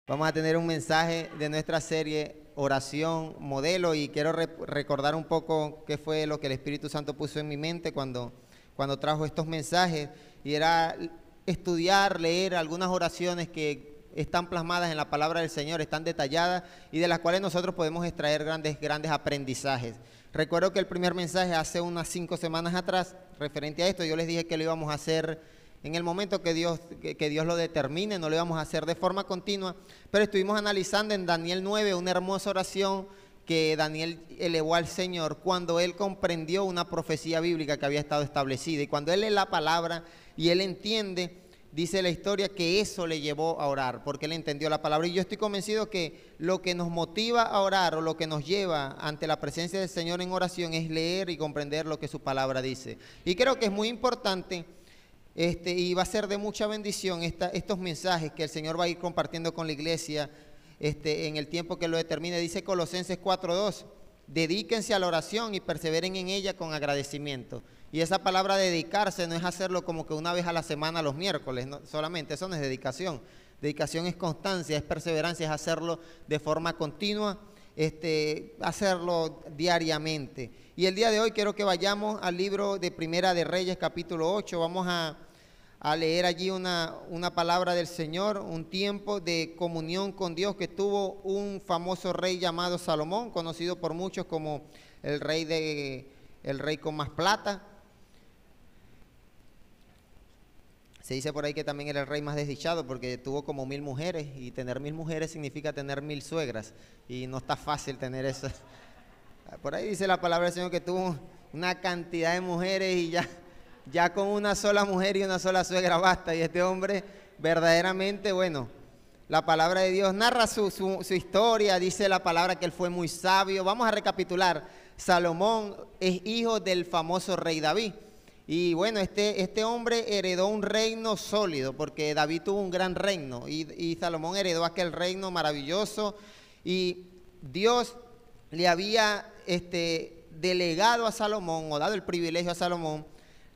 Vamos a tener un mensaje de nuestra serie Oración Modelo y quiero recordar un poco qué fue lo que el Espíritu Santo puso en mi mente cuando trajo estos mensajes, y era estudiar, leer algunas oraciones que están plasmadas en la palabra del Señor, están detalladas y de las cuales nosotros podemos extraer grandes aprendizajes. Recuerdo que el primer mensaje hace unas 5 semanas atrás, referente a esto, yo les dije que lo íbamos a hacer en el momento que Dios lo determine, no lo íbamos a hacer de forma continua, pero estuvimos analizando en Daniel 9 una hermosa oración que Daniel elevó al Señor cuando él comprendió una profecía bíblica que había estado establecida, y cuando él lee la palabra y él entiende, dice la historia que eso le llevó a orar, porque él entendió la palabra. Y yo estoy convencido que lo que nos motiva a orar o lo que nos lleva ante la presencia del Señor en oración es leer y comprender lo que su palabra dice. Y creo que es muy importante y va a ser de mucha bendición estos mensajes que el Señor va a ir compartiendo con la iglesia en el tiempo que lo determine. Dice Colosenses 4:2, dedíquense a la oración y perseveren en ella con agradecimiento. Y esa palabra dedicarse no es hacerlo como que una vez a la semana los miércoles, no, solamente eso no es dedicación. Dedicación es constancia, es perseverancia, es hacerlo de forma continua, hacerlo diariamente. Y el día de hoy quiero que vayamos al libro de Primera de Reyes, capítulo 8. Vamos a leer allí una palabra del Señor, un tiempo de comunión con Dios que tuvo un famoso rey llamado Salomón, conocido por muchos como el rey con más plata. Se dice por ahí que también era el rey más desdichado porque tuvo como 1000 mujeres, y tener 1000 mujeres significa tener 1000 suegras, y no está fácil tener eso. Por ahí dice la palabra del Señor que tuvo una cantidad de mujeres y ya con una sola mujer y una sola suegra basta. Y este hombre verdaderamente, bueno, la palabra de Dios narra su historia. Dice la palabra que él fue muy sabio. Vamos a recapitular. Salomón es hijo del famoso rey David. Y bueno, este hombre heredó un reino sólido, porque David tuvo un gran reino y Salomón heredó aquel reino maravilloso, y Dios le había delegado a Salomón, o dado el privilegio a Salomón,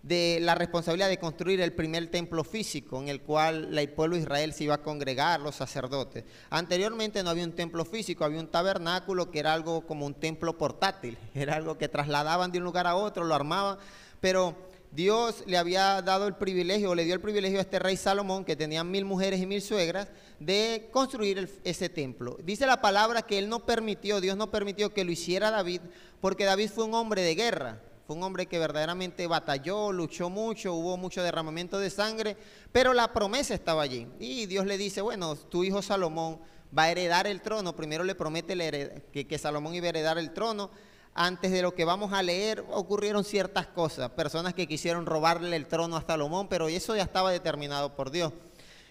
de la responsabilidad de construir el primer templo físico en el cual el pueblo de Israel se iba a congregar, los sacerdotes. Anteriormente no había un templo físico, había un tabernáculo que era algo como un templo portátil, era algo que trasladaban de un lugar a otro, lo armaban, pero Dios le había dado el privilegio, le dio el privilegio a este rey Salomón, que tenía 1000 mujeres y 1000 suegras, de construir ese templo. Dice la palabra que Dios no permitió que lo hiciera David, porque David fue un hombre de guerra, fue un hombre que verdaderamente batalló, luchó mucho, hubo mucho derramamiento de sangre, pero la promesa estaba allí. Y Dios le dice, bueno, tu hijo Salomón va a heredar el trono. Primero le promete que Salomón iba a heredar el trono. Antes de lo que vamos a leer ocurrieron ciertas cosas, personas que quisieron robarle el trono a Salomón, pero eso ya estaba determinado por Dios.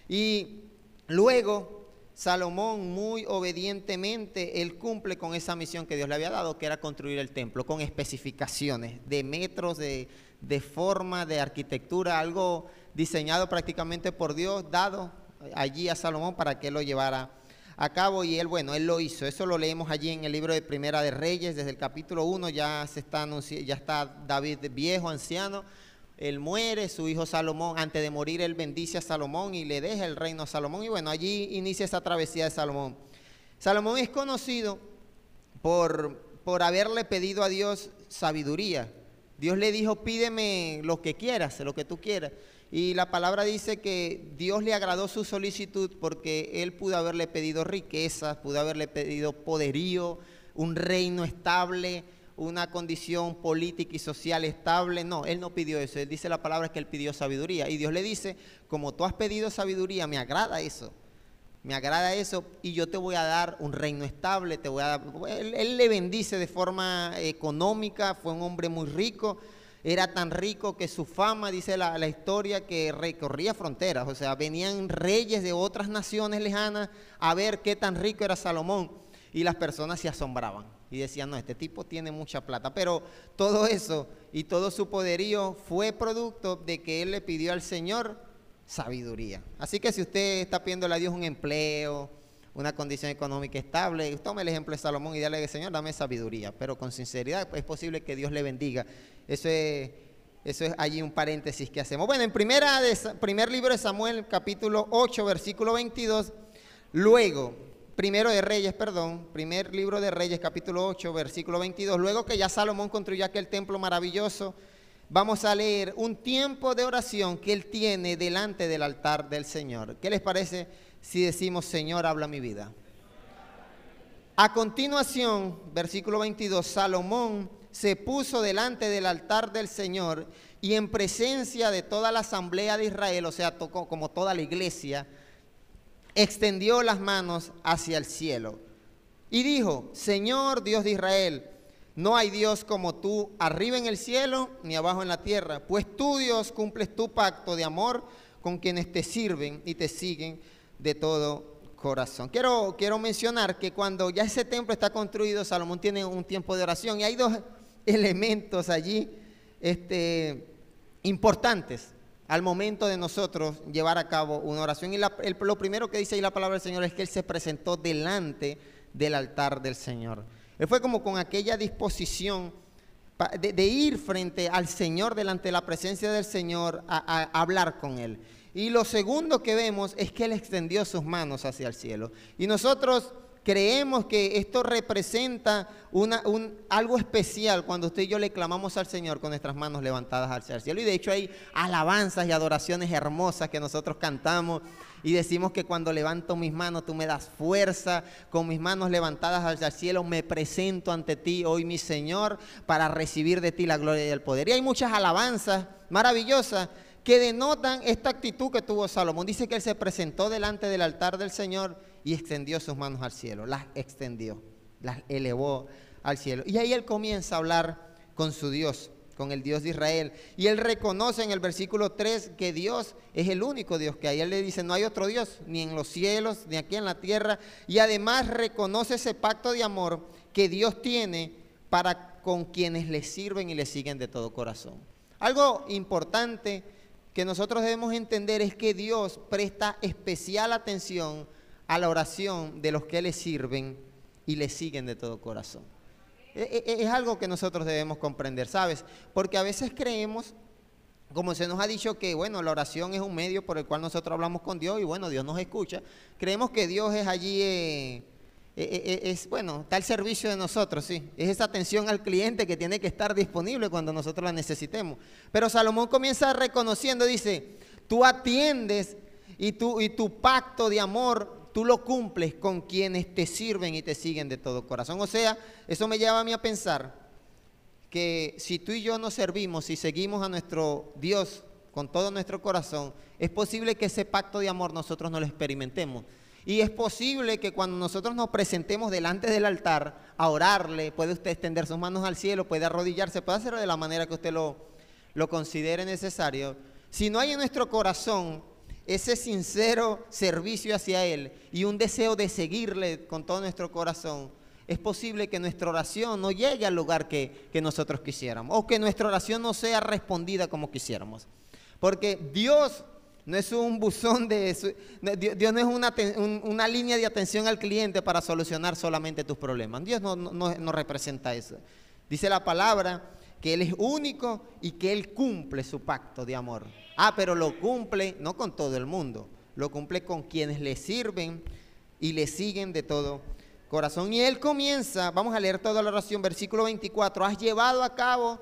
Y luego Salomón, muy obedientemente, él cumple con esa misión que Dios le había dado, que era construir el templo con especificaciones de metros, de forma, de arquitectura, algo diseñado prácticamente por Dios, dado allí a Salomón para que él lo llevara a cabo. Y él lo hizo. Eso lo leemos allí en el libro de Primera de Reyes, desde el capítulo 1. Ya está David viejo, anciano. Él muere, su hijo Salomón, antes de morir, él bendice a Salomón y le deja el reino a Salomón. Y bueno, allí inicia esa travesía de Salomón. Salomón es conocido por haberle pedido a Dios sabiduría. Dios le dijo, pídeme lo que quieras, lo que tú quieras. Y la palabra dice que Dios le agradó su solicitud porque él pudo haberle pedido riquezas, pudo haberle pedido poderío, un reino estable, una condición política y social estable. No, él no pidió eso. Él dice la palabra que él pidió sabiduría. Y Dios le dice, como tú has pedido sabiduría, me agrada eso. Me agrada eso y yo te voy a dar un reino estable. Él le bendice de forma económica, fue un hombre muy rico. Era tan rico que su fama, dice la historia, que recorría fronteras. O sea, venían reyes de otras naciones lejanas a ver qué tan rico era Salomón. Y las personas se asombraban y decían, no, este tipo tiene mucha plata. Pero todo eso y todo su poderío fue producto de que él le pidió al Señor sabiduría. Así que si usted está pidiéndole a Dios un empleo, una condición económica estable, tome el ejemplo de Salomón y dale, Señor, dame sabiduría, pero con sinceridad es posible que Dios le bendiga. Eso es allí un paréntesis que hacemos. Bueno, en primer libro de Samuel, capítulo 8, versículo 22, Luego, primer libro de Reyes, capítulo 8, versículo 22. Luego que ya Salomón construyó aquel templo maravilloso, vamos a leer un tiempo de oración que él tiene delante del altar del Señor. ¿Qué les parece si decimos, Señor, habla mi vida? A continuación, versículo 22, Salomón se puso delante del altar del Señor y en presencia de toda la asamblea de Israel, o sea, como toda la iglesia, extendió las manos hacia el cielo y dijo, Señor Dios de Israel, no hay Dios como tú arriba en el cielo ni abajo en la tierra, pues tú, Dios, cumples tu pacto de amor con quienes te sirven y te siguen de todo corazón. Quiero mencionar que cuando ya ese templo está construido, Salomón tiene un tiempo de oración y hay dos elementos allí importantes al momento de nosotros llevar a cabo una oración. Y lo primero que dice ahí la palabra del Señor es que él se presentó delante del altar del Señor. Él fue como con aquella disposición de ir frente al Señor, delante de la presencia del Señor, a hablar con él. Y lo segundo que vemos es que él extendió sus manos hacia el cielo. Y nosotros creemos que esto representa algo especial cuando usted y yo le clamamos al Señor con nuestras manos levantadas hacia el cielo. Y de hecho hay alabanzas y adoraciones hermosas que nosotros cantamos y decimos que cuando levanto mis manos tú me das fuerza, con mis manos levantadas hacia el cielo me presento ante ti hoy mi Señor para recibir de ti la gloria y el poder. Y hay muchas alabanzas maravillosas que denotan esta actitud que tuvo Salomón. Dice que él se presentó delante del altar del Señor y extendió sus manos al cielo, las extendió, las elevó al cielo. Y ahí él comienza a hablar con su Dios, con el Dios de Israel. Y él reconoce en el versículo 3 que Dios es el único Dios que hay. Él le dice, no hay otro Dios, ni en los cielos, ni aquí en la tierra. Y además reconoce ese pacto de amor que Dios tiene para con quienes le sirven y le siguen de todo corazón. Algo importante que nosotros debemos entender es que Dios presta especial atención a la oración de los que le sirven y le siguen de todo corazón. Es algo que nosotros debemos comprender, ¿sabes? Porque a veces creemos, como se nos ha dicho que, bueno, la oración es un medio por el cual nosotros hablamos con Dios y, bueno, Dios nos escucha. Creemos que Dios es allí, bueno, está al servicio de nosotros, sí. Es esa atención al cliente que tiene que estar disponible cuando nosotros la necesitemos. Pero Salomón comienza reconociendo, dice, tú atiendes y tu pacto de amor tú lo cumples con quienes te sirven y te siguen de todo corazón. O sea, eso me lleva a mí a pensar que si tú y yo nos servimos y seguimos a nuestro Dios con todo nuestro corazón, es posible que ese pacto de amor nosotros no lo experimentemos. Y es posible que cuando nosotros nos presentemos delante del altar a orarle, puede usted extender sus manos al cielo, puede arrodillarse, puede hacerlo de la manera que usted lo considere necesario. Si no hay en nuestro corazón ese sincero servicio hacia Él y un deseo de seguirle con todo nuestro corazón, es posible que nuestra oración no llegue al lugar que nosotros quisiéramos, o que nuestra oración no sea respondida como quisiéramos. Porque Dios no es un buzón Dios no es una línea de atención al cliente para solucionar solamente tus problemas. Dios no representa eso. Dice la palabra que Él es único y que Él cumple su pacto de amor. Pero lo cumple no con todo el mundo, lo cumple con quienes le sirven y le siguen de todo corazón. Y Él comienza, vamos a leer toda la oración, versículo 24, has llevado a cabo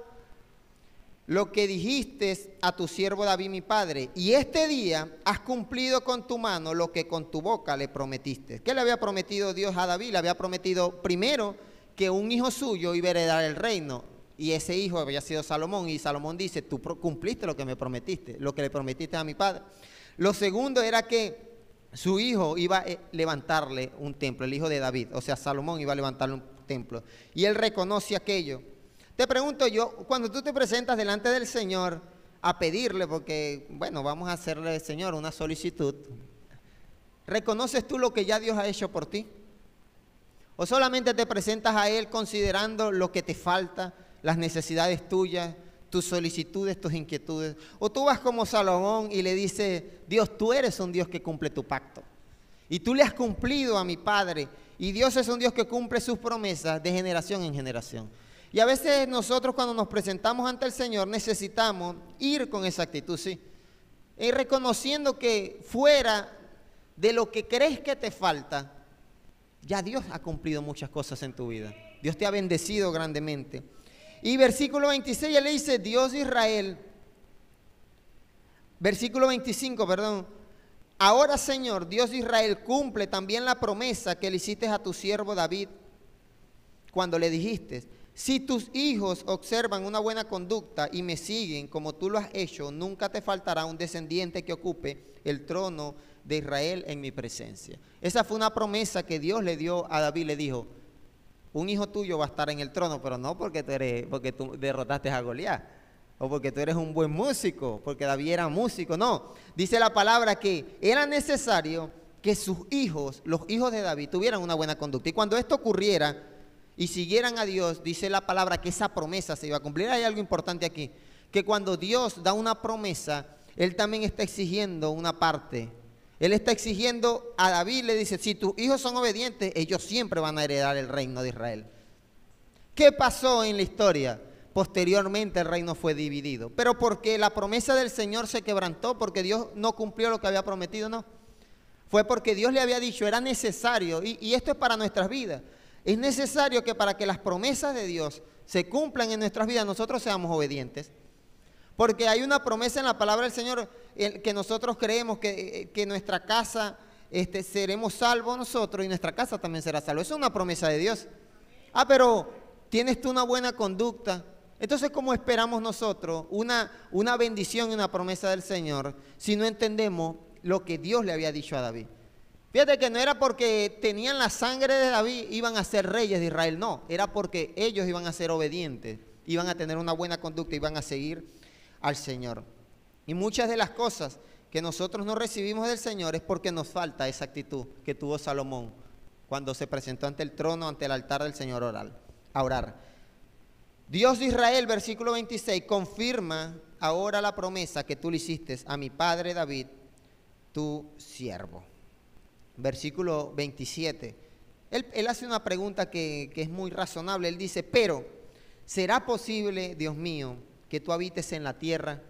lo que dijiste a tu siervo David mi padre, y este día has cumplido con tu mano lo que con tu boca le prometiste. ¿Qué le había prometido Dios a David? Le había prometido primero que un hijo suyo iba a heredar el reino, y ese hijo había sido Salomón, y Salomón dice, tú cumpliste lo que me prometiste, lo que le prometiste a mi padre. Lo segundo era que su hijo iba a levantarle un templo, el hijo de David, o sea, Salomón iba a levantarle un templo, y él reconoce aquello. Te pregunto yo, cuando tú te presentas delante del Señor a pedirle, porque, bueno, vamos a hacerle, Señor, una solicitud, ¿reconoces tú lo que ya Dios ha hecho por ti? ¿O solamente te presentas a Él considerando lo que te falta, las necesidades tuyas, tus solicitudes, tus inquietudes? ¿O tú vas como Salomón y le dices, Dios, tú eres un Dios que cumple tu pacto, y tú le has cumplido a mi Padre, y Dios es un Dios que cumple sus promesas de generación en generación? Y a veces nosotros cuando nos presentamos ante el Señor necesitamos ir con esa actitud, sí. Y reconociendo que fuera de lo que crees que te falta, ya Dios ha cumplido muchas cosas en tu vida. Dios te ha bendecido grandemente. Y versículo 26, él le dice, Dios de Israel, versículo 25, perdón. Ahora, Señor, Dios de Israel, cumple también la promesa que le hiciste a tu siervo David cuando le dijiste, si tus hijos observan una buena conducta y me siguen como tú lo has hecho, nunca te faltará un descendiente que ocupe el trono de Israel en mi presencia. Esa fue una promesa que Dios le dio a David, le dijo, un hijo tuyo va a estar en el trono, pero no porque tú derrotaste a Goliat, o porque tú eres un buen músico, porque David era músico, no. Dice la palabra que era necesario que sus hijos, los hijos de David, tuvieran una buena conducta. Y cuando esto ocurriera y siguieran a Dios, dice la palabra que esa promesa se iba a cumplir. Hay algo importante aquí, que cuando Dios da una promesa, Él también está exigiendo una parte. Él está exigiendo a David, le dice, si tus hijos son obedientes, ellos siempre van a heredar el reino de Israel. ¿Qué pasó en la historia? Posteriormente el reino fue dividido. Pero porque la promesa del Señor se quebrantó, porque Dios no cumplió lo que había prometido, no. Fue porque Dios le había dicho, era necesario, y esto es para nuestras vidas. Es necesario que para que las promesas de Dios se cumplan en nuestras vidas, nosotros seamos obedientes. Porque hay una promesa en la palabra del Señor que nosotros creemos que nuestra casa seremos salvos nosotros y nuestra casa también será salva. Eso es una promesa de Dios. Ah, pero tienes tú una buena conducta. Entonces, ¿cómo esperamos nosotros una bendición y una promesa del Señor si no entendemos lo que Dios le había dicho a David? Fíjate que no era porque tenían la sangre de David, iban a ser reyes de Israel, no. Era porque ellos iban a ser obedientes, iban a tener una buena conducta, iban a seguir al Señor. Y muchas de las cosas que nosotros no recibimos del Señor es porque nos falta esa actitud que tuvo Salomón cuando se presentó ante el trono, ante el altar del Señor a orar. Dios de Israel, versículo 26, confirma ahora la promesa que tú le hiciste a mi padre David, tu siervo. Versículo 27, él hace una pregunta que es muy razonable. Él dice, pero ¿será posible, Dios mío, que tú habites en la tierra?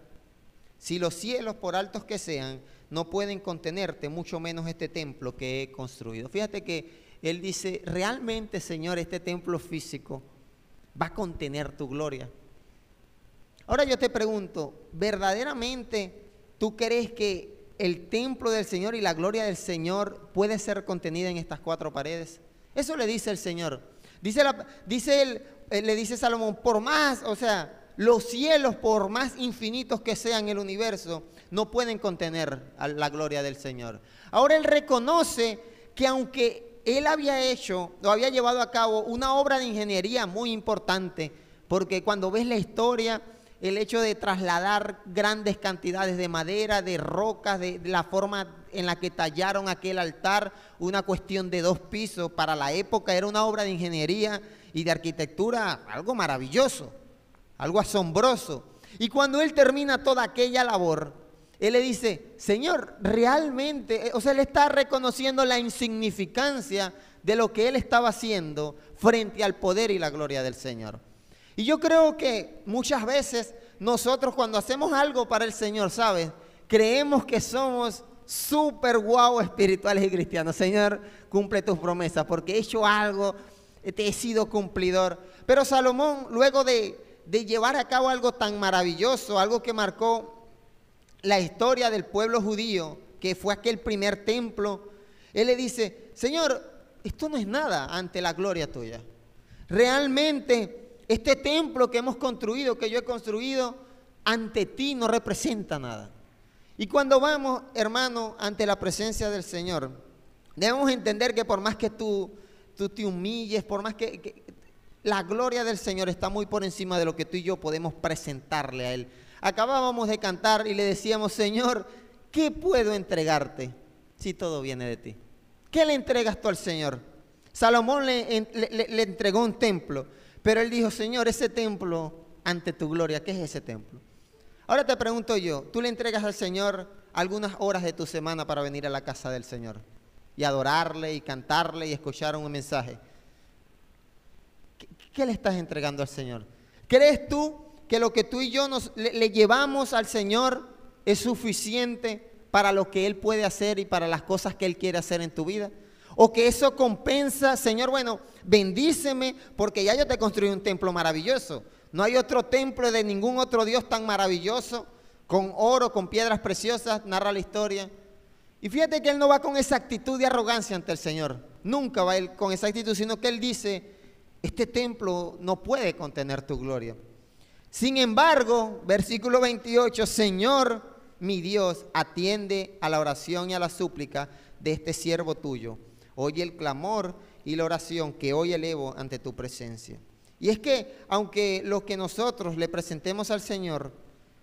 Si los cielos, por altos que sean, no pueden contenerte, mucho menos este templo que he construido. Fíjate que él dice, realmente, Señor, este templo físico va a contener tu gloria. Ahora yo te pregunto, ¿verdaderamente tú crees que el templo del Señor y la gloria del Señor puede ser contenida en estas cuatro paredes? Eso le dice el Señor. Le dice Salomón, por más, o sea, los cielos, por más infinitos que sean el universo, no pueden contener a la gloria del Señor. Ahora él reconoce que aunque él había llevado a cabo una obra de ingeniería muy importante, porque cuando ves la historia, el hecho de trasladar grandes cantidades de madera, de rocas, de la forma en la que tallaron aquel altar, una cuestión de 2 pisos, para la época era una obra de ingeniería y de arquitectura, algo maravilloso, algo asombroso. Y cuando él termina toda aquella labor, él le dice, Señor, realmente, o sea, él está reconociendo la insignificancia de lo que él estaba haciendo frente al poder y la gloria del Señor. Y yo creo que muchas veces nosotros cuando hacemos algo para el Señor, ¿sabes? Creemos que somos súper guau espirituales y cristianos. Señor, cumple tus promesas porque he hecho algo, te he sido cumplidor. Pero Salomón, luego de llevar a cabo algo tan maravilloso, algo que marcó la historia del pueblo judío, que fue aquel primer templo, él le dice, Señor, esto no es nada ante la gloria tuya. Realmente este templo que hemos construido, que yo he construido, ante ti no representa nada. Y cuando vamos, hermano, ante la presencia del Señor, debemos entender que por más que tú te humilles, por más que la gloria del Señor está muy por encima de lo que tú y yo podemos presentarle a Él. Acabábamos de cantar y le decíamos, Señor, ¿qué puedo entregarte si todo viene de ti? ¿Qué le entregas tú al Señor? Salomón le entregó un templo, pero él dijo, Señor, ese templo ante tu gloria, ¿qué es ese templo? Ahora te pregunto yo, ¿tú le entregas al Señor algunas horas de tu semana para venir a la casa del Señor y adorarle y cantarle y escuchar un mensaje? ¿Qué le estás entregando al Señor? ¿Crees tú que lo que tú y yo le llevamos al Señor es suficiente para lo que Él puede hacer y para las cosas que Él quiere hacer en tu vida? O que eso compensa, Señor, bueno, bendíceme porque ya yo te construí un templo maravilloso. No hay otro templo de ningún otro Dios tan maravilloso, con oro, con piedras preciosas, narra la historia. Y fíjate que Él no va con esa actitud de arrogancia ante el Señor. Nunca va Él con esa actitud, sino que Él dice, este templo no puede contener tu gloria. Sin embargo, versículo 28, Señor, mi Dios, atiende a la oración y a la súplica de este siervo tuyo. Oye el clamor y la oración que hoy elevo ante tu presencia. Y es que, aunque lo que nosotros le presentemos al Señor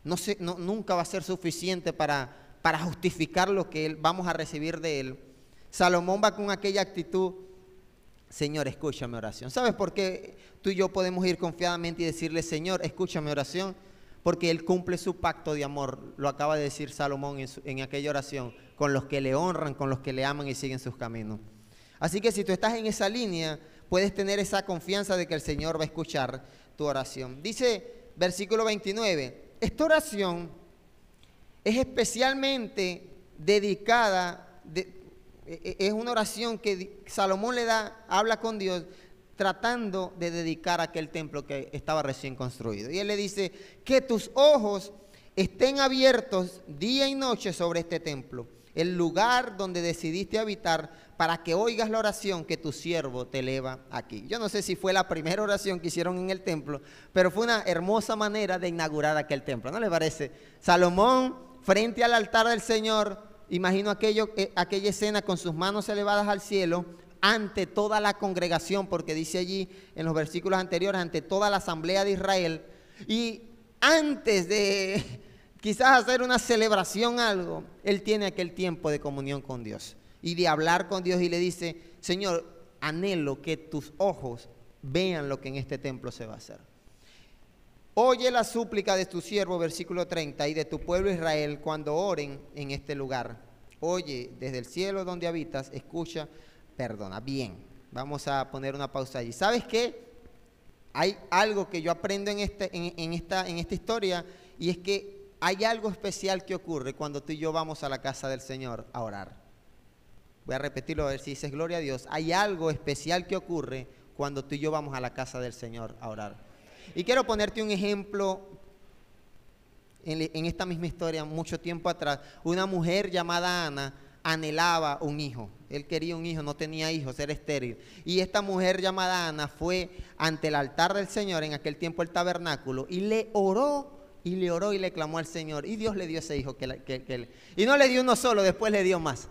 nunca va a ser suficiente para justificar lo que vamos a recibir de Él, Salomón va con aquella actitud, Señor, escucha mi oración. ¿Sabes por qué tú y yo podemos ir confiadamente y decirle, Señor, escucha mi oración? Porque Él cumple su pacto de amor, lo acaba de decir Salomón en aquella oración, con los que le honran, con los que le aman y siguen sus caminos. Así que si tú estás en esa línea, puedes tener esa confianza de que el Señor va a escuchar tu oración. Dice versículo 29, esta oración es especialmente dedicada, es una oración que Salomón habla con Dios tratando de dedicar aquel templo que estaba recién construido. Y él le dice, que tus ojos estén abiertos día y noche sobre este templo, el lugar donde decidiste habitar, para que oigas la oración que tu siervo te eleva aquí. Yo no sé si fue la primera oración que hicieron en el templo, pero fue una hermosa manera de inaugurar aquel templo, ¿no le parece? Salomón, frente al altar del Señor, imagino aquella escena con sus manos elevadas al cielo, ante toda la congregación, porque dice allí en los versículos anteriores, ante toda la asamblea de Israel, y antes de quizás hacer una celebración, algo, él tiene aquel tiempo de comunión con Dios y de hablar con Dios, y le dice, Señor, anhelo que tus ojos vean lo que en este templo se va a hacer. Oye la súplica de tu siervo, versículo 30, y de tu pueblo Israel cuando oren en este lugar. Oye, desde el cielo donde habitas, escucha, perdona. Bien, vamos a poner una pausa allí. ¿Sabes qué? Hay algo que yo aprendo en esta historia, y es que hay algo especial que ocurre cuando tú y yo vamos a la casa del Señor a orar. Voy a repetirlo a ver si dices gloria a Dios. Hay algo especial que ocurre cuando tú y yo vamos a la casa del Señor a orar. Y quiero ponerte un ejemplo en esta misma historia. Mucho tiempo atrás, una mujer llamada Ana anhelaba un hijo. Él quería un hijo, no tenía hijos, era estéril. Y esta mujer llamada Ana fue ante el altar del Señor, en aquel tiempo el tabernáculo, y le oró y le clamó al Señor. Y Dios le dio ese hijo. Y no le dio uno solo, después le dio más.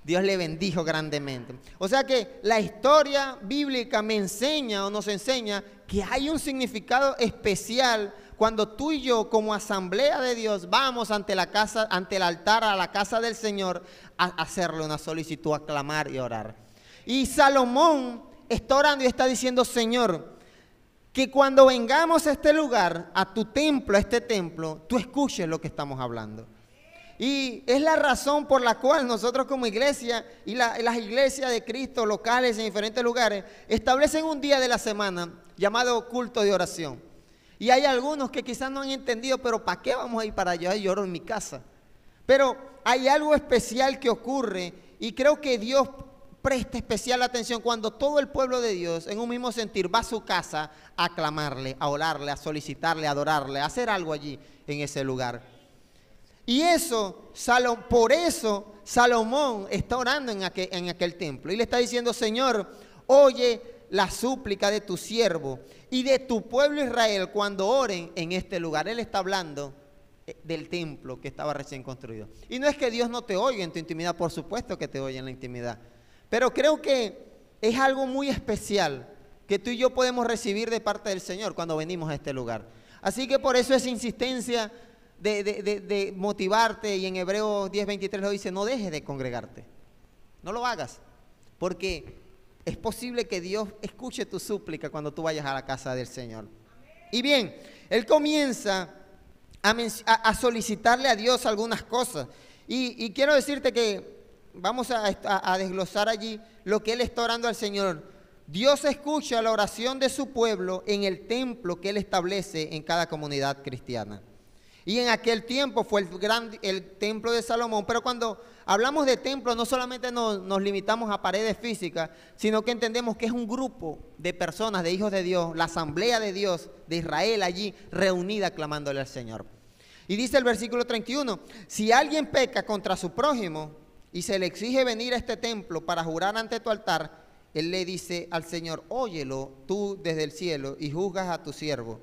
Dios le bendijo grandemente. O sea que la historia bíblica me enseña o nos enseña que hay un significado especial cuando tú y yo como asamblea de Dios vamos ante el altar, a la casa del Señor, a hacerle una solicitud, a clamar y orar. Y Salomón está orando y está diciendo, Señor, que cuando vengamos a este lugar, a tu templo, a este templo, tú escuches lo que estamos hablando. Y es la razón por la cual nosotros como iglesia y las iglesias de Cristo locales en diferentes lugares establecen un día de la semana llamado culto de oración. Y hay algunos que quizás no han entendido, pero ¿para qué vamos a ir para allá? Yo oro en mi casa. Pero hay algo especial que ocurre, y creo que Dios presta especial atención cuando todo el pueblo de Dios en un mismo sentir va a su casa a clamarle, a orarle, a solicitarle, a adorarle, a hacer algo allí en ese lugar. Y por eso Salomón está orando en aquel templo y le está diciendo, Señor, oye la súplica de tu siervo y de tu pueblo Israel cuando oren en este lugar. Él está hablando del templo que estaba recién construido. Y no es que Dios no te oiga en tu intimidad, por supuesto que te oye en la intimidad. Pero creo que es algo muy especial que tú y yo podemos recibir de parte del Señor cuando venimos a este lugar. Así que por eso esa insistencia de motivarte, y en Hebreos 10:23 lo dice, no dejes de congregarte, no lo hagas, porque es posible que Dios escuche tu súplica cuando tú vayas a la casa del Señor. Y bien, él comienza a solicitarle a Dios algunas cosas, y quiero decirte que vamos a desglosar allí lo que él está orando al Señor. Dios escucha la oración de su pueblo en el templo que él establece en cada comunidad cristiana. Y en aquel tiempo fue el templo de Salomón. Pero cuando hablamos de templo, no solamente nos limitamos a paredes físicas, sino que entendemos que es un grupo de personas, de hijos de Dios, la asamblea de Dios, de Israel allí reunida clamándole al Señor. Y dice el versículo 31, si alguien peca contra su prójimo y se le exige venir a este templo para jurar ante tu altar, él le dice al Señor, óyelo tú desde el cielo y juzgas a tu siervo.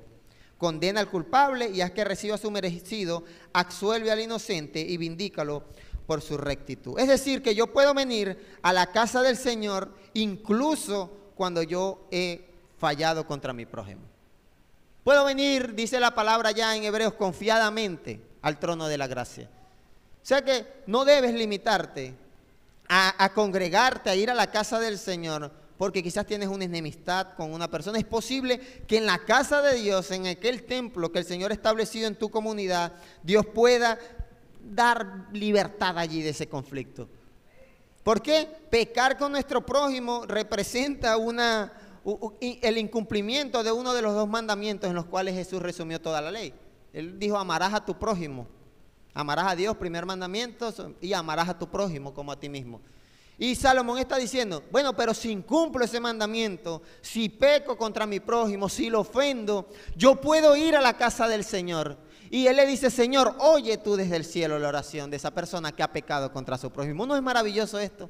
Condena al culpable y haz que reciba su merecido, absuelve al inocente y vindícalo por su rectitud. Es decir, que yo puedo venir a la casa del Señor incluso cuando yo he fallado contra mi prójimo. Puedo venir, dice la palabra ya en Hebreos, confiadamente al trono de la gracia. O sea que no debes limitarte a congregarte, a ir a la casa del Señor, porque quizás tienes una enemistad con una persona. Es posible que en la casa de Dios, en aquel templo que el Señor ha establecido en tu comunidad, Dios pueda dar libertad allí de ese conflicto. ¿Por qué? Pecar con nuestro prójimo representa el incumplimiento de uno de los dos mandamientos en los cuales Jesús resumió toda la ley. Él dijo, amarás a tu prójimo. Amarás a Dios, primer mandamiento, y amarás a tu prójimo como a ti mismo. Y Salomón está diciendo, bueno, pero si incumplo ese mandamiento, si peco contra mi prójimo, si lo ofendo, yo puedo ir a la casa del Señor. Y él le dice, Señor, oye tú desde el cielo la oración de esa persona que ha pecado contra su prójimo. ¿No es maravilloso esto?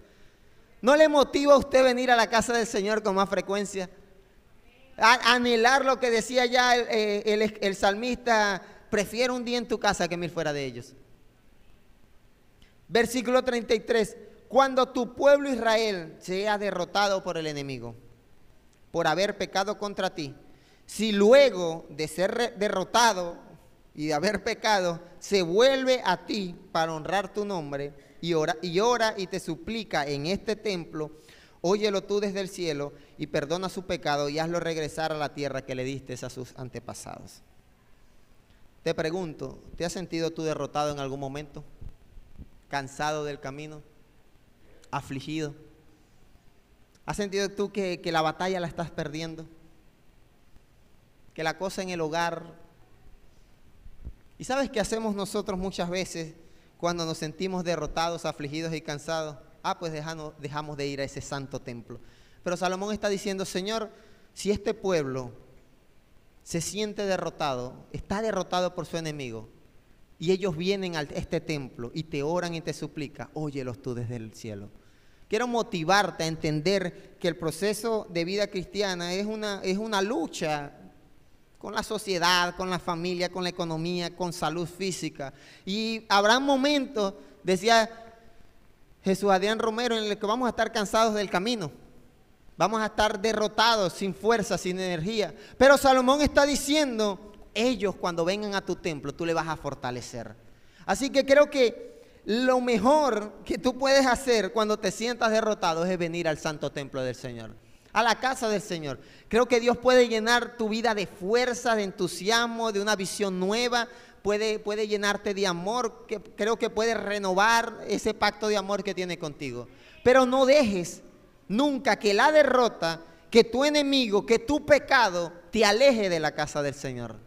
¿No le motiva a usted venir a la casa del Señor con más frecuencia? Anhelar lo que decía ya el salmista, prefiero un día en tu casa que 1000 fuera de ellos. Versículo 33. Cuando tu pueblo Israel sea derrotado por el enemigo, por haber pecado contra ti, si luego de ser derrotado y de haber pecado, se vuelve a ti para honrar tu nombre y ora y te suplica en este templo, óyelo tú desde el cielo y perdona su pecado y hazlo regresar a la tierra que le diste a sus antepasados. Te pregunto, ¿te has sentido tú derrotado en algún momento? ¿Cansado del camino? ¿Afligido? ¿Has sentido tú que la batalla la estás perdiendo? ¿Que la cosa en el hogar? ¿Y sabes qué hacemos nosotros muchas veces cuando nos sentimos derrotados, afligidos y cansados? Pues dejamos de ir a ese santo templo. Pero Salomón está diciendo, Señor, si este pueblo se siente derrotado, está derrotado por su enemigo, y ellos vienen a este templo y te oran y te suplican, óyelos tú desde el cielo. Quiero motivarte a entender que el proceso de vida cristiana es una lucha con la sociedad, con la familia, con la economía, con salud física. Y habrá momentos, decía Jesús Adrián Romero, en el que vamos a estar cansados del camino. Vamos a estar derrotados, sin fuerza, sin energía. Pero Salomón está diciendo, ellos cuando vengan a tu templo, tú le vas a fortalecer. Así que creo que lo mejor que tú puedes hacer cuando te sientas derrotado es venir al santo templo del Señor, a la casa del Señor. Creo que Dios puede llenar tu vida de fuerza, de entusiasmo, de una visión nueva. Puede llenarte de amor, que creo que puede renovar ese pacto de amor que tiene contigo. Pero no dejes nunca que la derrota, que tu enemigo, que tu pecado te aleje de la casa del Señor.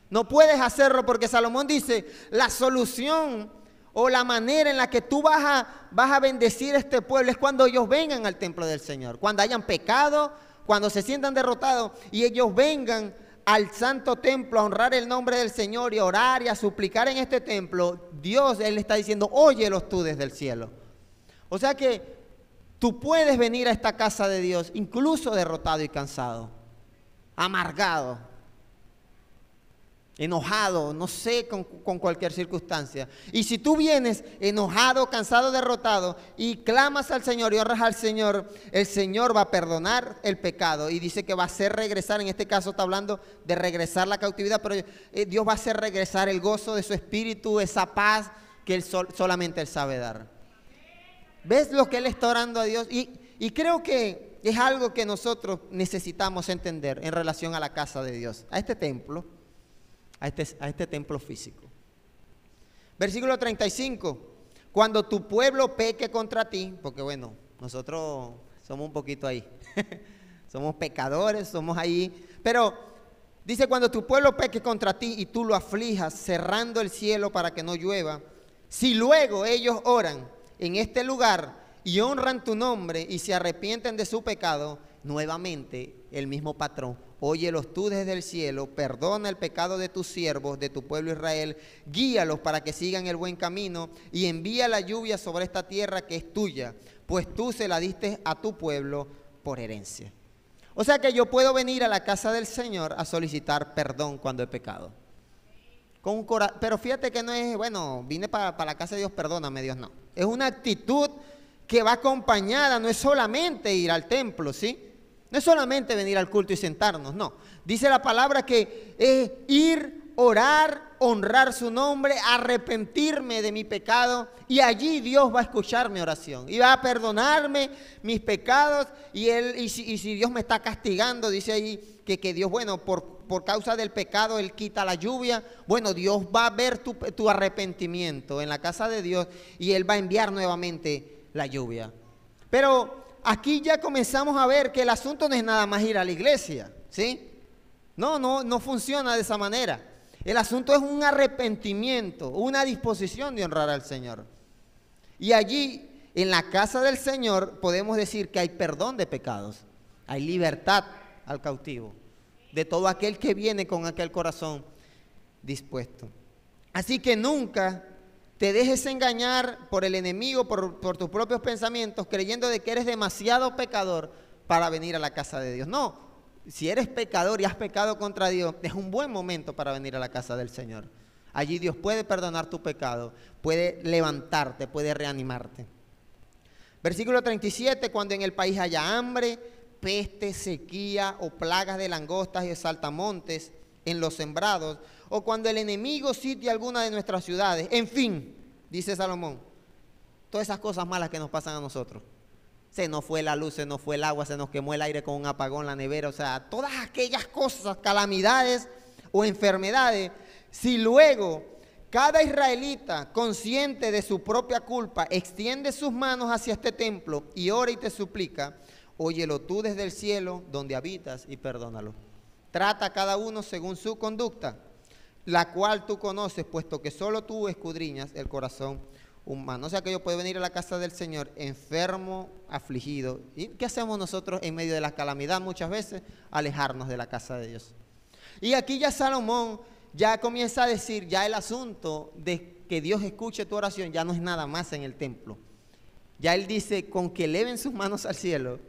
No puedes hacerlo porque Salomón dice, la solución o la manera en la que tú vas a bendecir a este pueblo es cuando ellos vengan al templo del Señor. Cuando hayan pecado, cuando se sientan derrotados y ellos vengan al santo templo a honrar el nombre del Señor y a orar y a suplicar en este templo, Dios, Él está diciendo, óyelos tú desde el cielo. O sea que tú puedes venir a esta casa de Dios incluso derrotado y cansado, amargado, enojado, no sé, con cualquier circunstancia. Y si tú vienes enojado, cansado, derrotado y clamas al Señor y honras al Señor, el Señor va a perdonar el pecado y dice que va a hacer regresar, en este caso está hablando de regresar la cautividad, pero Dios va a hacer regresar el gozo de su espíritu, esa paz que solamente Él sabe dar. ¿Ves lo que Él está orando a Dios? Y creo que es algo que nosotros necesitamos entender en relación a la casa de Dios, a este templo. A este templo físico. Versículo 35. Cuando tu pueblo peque contra ti, porque bueno, nosotros somos un poquito ahí, somos pecadores, somos ahí, pero Dice, cuando tu pueblo peque contra ti y tú lo aflijas, cerrando el cielo para que no llueva, si luego ellos oran en este lugar y honran tu nombre y se arrepienten de su pecado, nuevamente el mismo patrón, óyelos tú desde el cielo, perdona el pecado de tus siervos, de tu pueblo Israel, guíalos para que sigan el buen camino y envía la lluvia sobre esta tierra que es tuya, pues tú se la diste a tu pueblo por herencia. O sea que yo puedo venir a la casa del Señor a solicitar perdón cuando he pecado. Pero fíjate que no es, bueno, vine para la casa de Dios, perdóname Dios, no. Es una actitud que va acompañada, no es solamente ir al templo, ¿sí? No es solamente venir al culto y sentarnos, no. Dice la palabra que es ir, orar, honrar su nombre, arrepentirme de mi pecado y allí Dios va a escuchar mi oración y va a perdonarme mis pecados y si Dios me está castigando, dice ahí que Dios, bueno, por causa del pecado Él quita la lluvia, bueno, Dios va a ver tu arrepentimiento en la casa de Dios y Él va a enviar nuevamente la lluvia. Pero aquí ya comenzamos a ver que el asunto no es nada más ir a la iglesia, ¿sí? No funciona de esa manera. El asunto es un arrepentimiento, una disposición de honrar al Señor. Y allí, en la casa del Señor, podemos decir que hay perdón de pecados, hay libertad al cautivo, de todo aquel que viene con aquel corazón dispuesto. Así que nunca te dejes engañar por el enemigo, por tus propios pensamientos, creyendo de que eres demasiado pecador para venir a la casa de Dios. No. Si eres pecador y has pecado contra Dios, es un buen momento para venir a la casa del Señor. Allí Dios puede perdonar tu pecado, puede levantarte, puede reanimarte. Versículo 37, cuando en el país haya hambre, peste, sequía o plagas de langostas y de saltamontes en los sembrados, o cuando el enemigo sitie alguna de nuestras ciudades, en fin, dice Salomón, todas esas cosas malas que nos pasan a nosotros. Se nos fue la luz, se nos fue el agua, se nos quemó el aire con un apagón, la nevera, o sea, todas aquellas cosas, calamidades o enfermedades. Si luego cada israelita, consciente de su propia culpa, extiende sus manos hacia este templo y ora y te suplica, óyelo tú desde el cielo donde habitas y perdónalo. Trata a cada uno según su conducta, la cual tú conoces, puesto que solo tú escudriñas el corazón humano. O sea que yo puedo venir a la casa del Señor enfermo, afligido. ¿Y qué hacemos nosotros en medio de la calamidad? Muchas veces alejarnos de la casa de Dios. Y aquí ya Salomón ya comienza a decir, ya el asunto de que Dios escuche tu oración ya no es nada más en el templo. Ya él dice, con que eleven sus manos al cielo,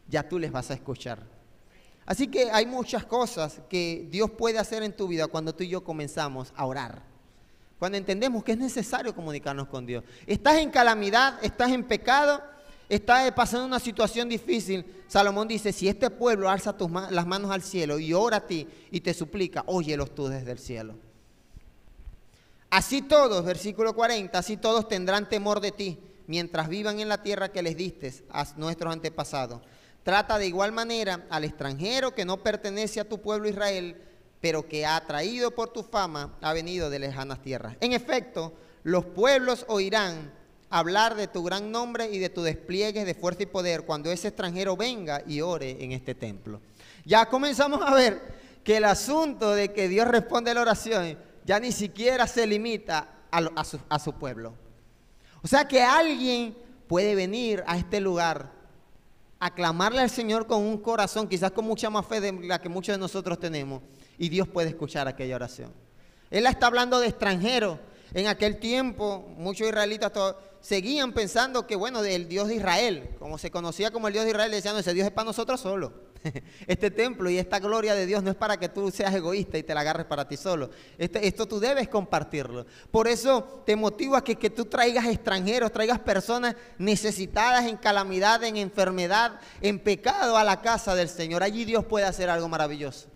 ya tú les vas a escuchar. Así que hay muchas cosas que Dios puede hacer en tu vida cuando tú y yo comenzamos a orar. Cuando entendemos que es necesario comunicarnos con Dios. Estás en calamidad, estás en pecado, estás pasando una situación difícil. Salomón dice, si este pueblo alza las manos al cielo y ora a ti y te suplica, óyelos tú desde el cielo. Así todos, versículo 40, así todos tendrán temor de ti, mientras vivan en la tierra que les diste a nuestros antepasados. Trata de igual manera al extranjero que no pertenece a tu pueblo Israel, pero que ha traído por tu fama, ha venido de lejanas tierras. En efecto, los pueblos oirán hablar de tu gran nombre y de tu despliegue de fuerza y poder cuando ese extranjero venga y ore en este templo. Ya comenzamos a ver que el asunto de que Dios responde a la oración ya ni siquiera se limita a su pueblo. O sea que alguien puede venir a este lugar a clamarle al Señor con un corazón, quizás con mucha más fe de la que muchos de nosotros tenemos, y Dios puede escuchar aquella oración. Él está hablando de extranjeros. En aquel tiempo, muchos israelitas seguían pensando que, bueno, del Dios de Israel, como se conocía como el Dios de Israel, decían, no, ese Dios es para nosotros solo. Este templo y esta gloria de Dios no es para que tú seas egoísta y te la agarres para ti solo. Esto tú debes compartirlo. Por eso te motivo a que tú traigas extranjeros, traigas personas necesitadas en calamidad, en enfermedad, en pecado a la casa del Señor. Allí Dios puede hacer algo maravilloso.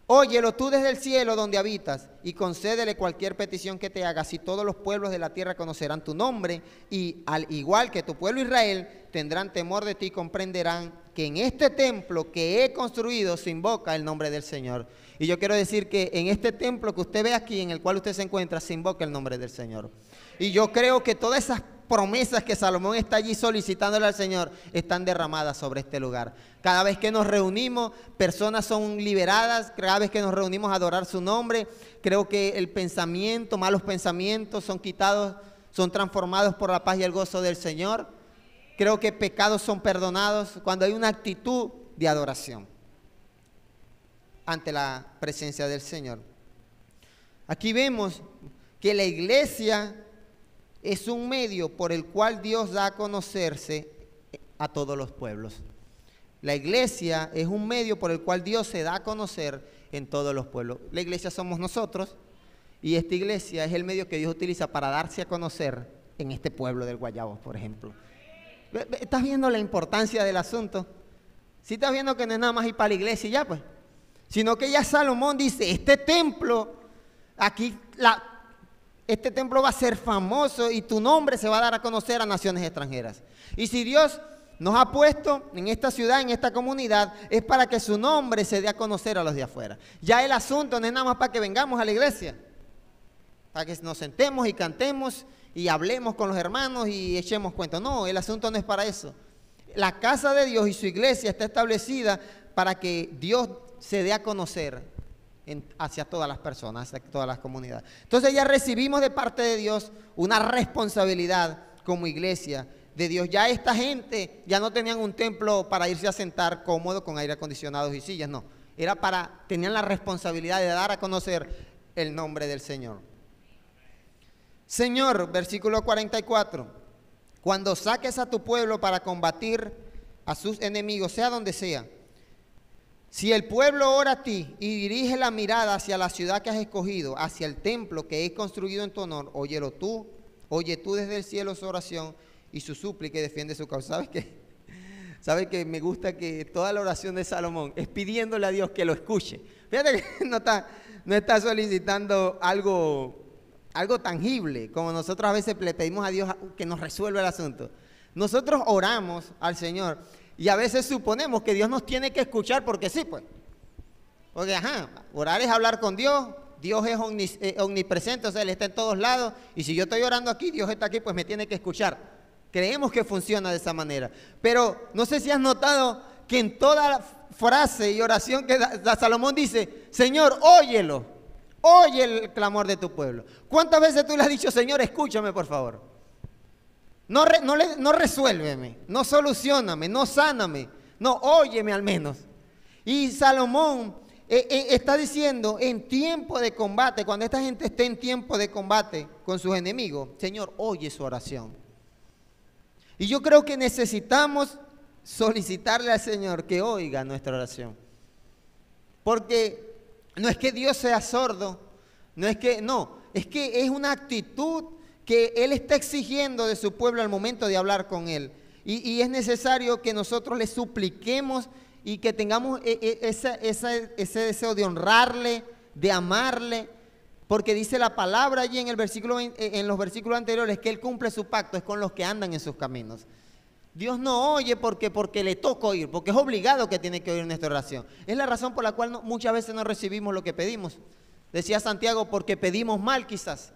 Óyelo tú desde el cielo donde habitas y concédele cualquier petición que te hagas, y todos los pueblos de la tierra conocerán tu nombre y al igual que tu pueblo Israel tendrán temor de ti y comprenderán que en este templo que he construido se invoca el nombre del Señor. Y yo quiero decir que en este templo que usted ve aquí, en el cual usted se encuentra, se invoca el nombre del Señor. Y yo creo que todas esas promesas que Salomón está allí solicitándole al Señor están derramadas sobre este lugar. Cada vez que nos reunimos, personas son liberadas. Cada vez que nos reunimos a adorar su nombre, creo que el pensamiento, malos pensamientos son quitados, son transformados por la paz y el gozo del Señor. Creo que pecados son perdonados cuando hay una actitud de adoración ante la presencia del Señor. Aquí vemos que la iglesia es un medio por el cual Dios da a conocerse a todos los pueblos. La iglesia es un medio por el cual Dios se da a conocer en todos los pueblos. La iglesia somos nosotros y esta iglesia es el medio que Dios utiliza para darse a conocer en este pueblo del Guayabo, por ejemplo. ¿Estás viendo la importancia del asunto? Si estás viendo que no es nada más ir para la iglesia y ya pues, sino que ya Salomón dice, este templo, este templo va a ser famoso y tu nombre se va a dar a conocer a naciones extranjeras. Y si Dios nos ha puesto en esta ciudad, en esta comunidad, es para que su nombre se dé a conocer a los de afuera. Ya el asunto no es nada más para que vengamos a la iglesia, para que nos sentemos y cantemos y hablemos con los hermanos y echemos cuentos. No, el asunto no es para eso. La casa de Dios y su iglesia está establecida para que Dios se dé a conocer hacia todas las personas, hacia todas las comunidades. Entonces ya recibimos de parte de Dios una responsabilidad como iglesia de Dios. Ya esta gente ya no tenían un templo para irse a sentar cómodo con aire acondicionado y sillas, no. Tenían la responsabilidad de dar a conocer el nombre del Señor. Señor, versículo 44, cuando saques a tu pueblo para combatir a sus enemigos, sea donde sea, si el pueblo ora a ti y dirige la mirada hacia la ciudad que has escogido, hacia el templo que he construido en tu honor, oye tú desde el cielo su oración y su súplica y defiende su causa. ¿Sabes qué? ¿Sabes que me gusta que toda la oración de Salomón es pidiéndole a Dios que lo escuche? Fíjate que no está solicitando algo tangible, como nosotros a veces le pedimos a Dios que nos resuelva el asunto. Nosotros oramos al Señor y a veces suponemos que Dios nos tiene que escuchar porque sí, pues. Porque, orar es hablar con Dios. Dios es omnipresente, o sea, Él está en todos lados. Y si yo estoy orando aquí, Dios está aquí, pues me tiene que escuchar. Creemos que funciona de esa manera. Pero no sé si has notado que en toda frase y oración que Salomón dice, Señor, óyelo. Oye el clamor de tu pueblo. ¿Cuántas veces tú le has dicho, Señor, escúchame por favor? No resuélveme, no solucioname, no sáname, no, óyeme al menos. Y Salomón está diciendo, en tiempo de combate, cuando esta gente esté en tiempo de combate con sus enemigos, Señor, oye su oración. Y yo creo que necesitamos solicitarle al Señor que oiga nuestra oración. Porque no es que Dios sea sordo, es que es una actitud que Él está exigiendo de su pueblo al momento de hablar con Él. Y es necesario que nosotros le supliquemos y que tengamos ese deseo de honrarle, de amarle, porque dice la palabra allí en los versículos anteriores que Él cumple su pacto, es con los que andan en sus caminos. Dios no oye porque le toca oír, porque es obligado que tiene que oír nuestra oración. Es la razón por la cual muchas veces no recibimos lo que pedimos. Decía Santiago, porque pedimos mal quizás.